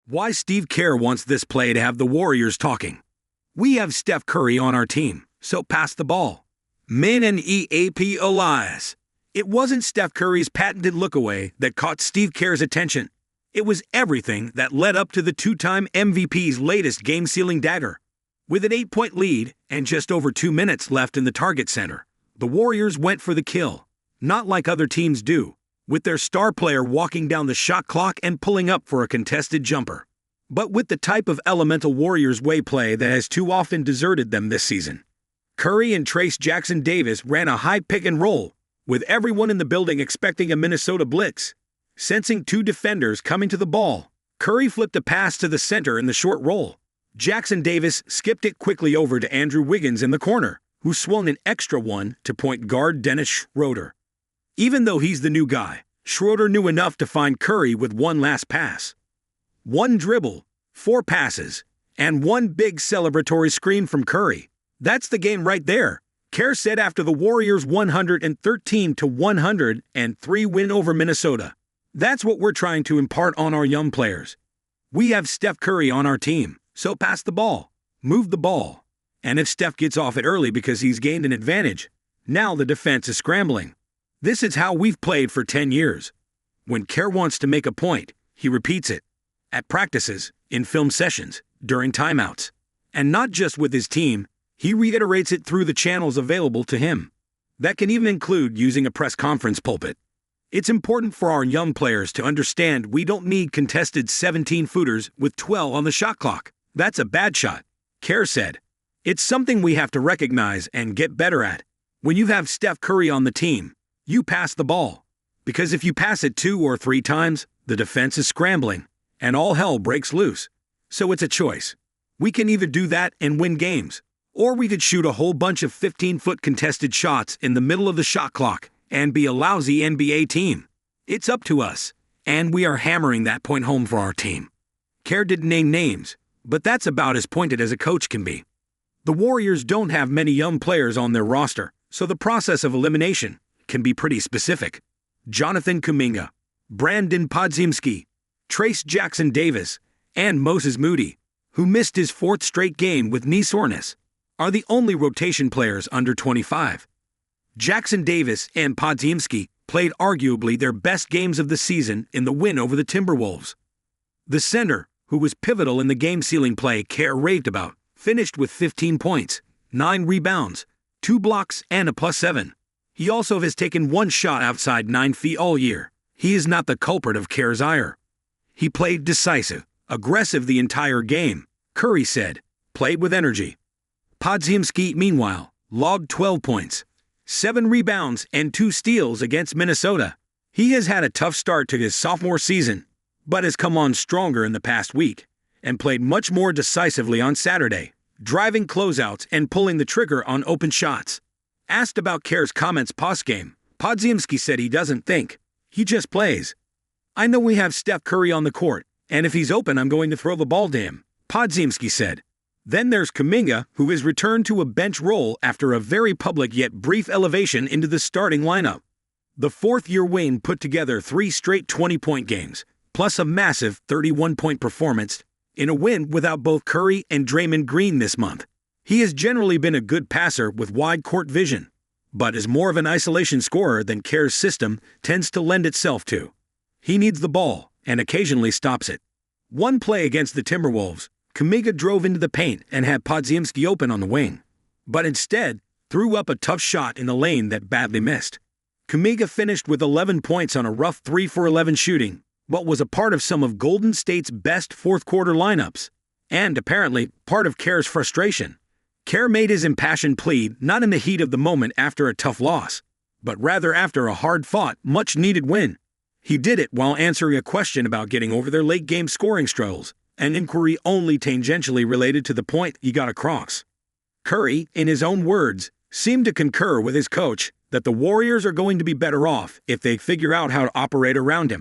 Why Steve Kerr wants this play to have the Warriors talking. We have Steph Curry on our team, so pass the ball. Min and EAP Elias. It wasn't Steph Curry's patented look-away that caught Steve Kerr's attention. It was everything that led up to the two-time MVP's latest game-sealing dagger. With an 8-point lead and just over 2 minutes left in the target center, the Warriors went for the kill, not like other teams do, with their star player walking down the shot clock and pulling up for a contested jumper, but with the type of elemental Warriors way play that has too often deserted them this season. Curry and Trayce Jackson-Davis ran a high pick and roll, with everyone in the building expecting a Minnesota blitz. Sensing two defenders coming to the ball, Curry flipped a pass to the center in the short roll. Jackson-Davis skipped it quickly over to Andrew Wiggins in the corner, who swung an extra one to point guard Dennis Schroeder. Even though he's the new guy, Schroeder knew enough to find Curry with one last pass. One dribble, 4 passes, and one big celebratory screen from Curry. That's the game right there, Kerr said after the Warriors' 113-103 win over Minnesota. That's what we're trying to impart on our young players. We have Steph Curry on our team, so pass the ball, move the ball. And if Steph gets off it early because he's gained an advantage, now the defense is scrambling. This is how we've played for 10 years. When Kerr wants to make a point, he repeats it. At practices, in film sessions, during timeouts. And not just with his team, he reiterates it through the channels available to him. That can even include using a press conference pulpit. It's important for our young players to understand we don't need contested 17-footers with 12 on the shot clock. That's a bad shot, Kerr said. It's something we have to recognize and get better at. When you have Steph Curry on the team, you pass the ball. Because if you pass it 2 or 3 times, the defense is scrambling, and all hell breaks loose. So it's a choice. We can either do that and win games, or we could shoot a whole bunch of 15-foot contested shots in the middle of the shot clock and be a lousy NBA team. It's up to us, and we are hammering that point home for our team. Kerr didn't name names, but that's about as pointed as a coach can be. The Warriors don't have many young players on their roster, so the process of elimination can be pretty specific. Jonathan Kuminga, Brandin Podziemski, Trayce Jackson-Davis, and Moses Moody, who missed his 4th straight game with knee soreness, are the only rotation players under 25. Jackson-Davis and Podziemski played arguably their best games of the season in the win over the Timberwolves. The center, who was pivotal in the game-sealing play Kerr raved about, finished with 15 points, 9 rebounds, 2 blocks, and a +7. He also has taken 1 shot outside 9 feet all year. He is not the culprit of Kerr's ire. He played decisive, aggressive the entire game, Curry said, played with energy. Podziemski, meanwhile, logged 12 points, 7 rebounds, and 2 steals against Minnesota. He has had a tough start to his sophomore season, but has come on stronger in the past week, and played much more decisively on Saturday, driving closeouts and pulling the trigger on open shots. Asked about Kerr's comments postgame, Podziemski said he doesn't think, he just plays. I know we have Steph Curry on the court, and if he's open I'm going to throw the ball to him, Podziemski said. Then there's Kuminga, who has returned to a bench role after a very public yet brief elevation into the starting lineup. The 4th-year wing put together 3 straight 20-point games, plus a massive 31-point performance in a win without both Curry and Draymond Green this month. He has generally been a good passer with wide court vision, but is more of an isolation scorer than Kerr's system tends to lend itself to. He needs the ball and occasionally stops it. One play against the Timberwolves, Kuminga drove into the paint and had Podziemski open on the wing, but instead threw up a tough shot in the lane that badly missed. Kuminga finished with 11 points on a rough 3-for-11 shooting, but was a part of some of Golden State's best fourth-quarter lineups, and apparently part of Kerr's frustration. Kerr made his impassioned plea not in the heat of the moment after a tough loss, but rather after a hard-fought, much-needed win. He did it while answering a question about getting over their late-game scoring struggles, an inquiry only tangentially related to the point he got across. Curry, in his own words, seemed to concur with his coach that the Warriors are going to be better off if they figure out how to operate around him.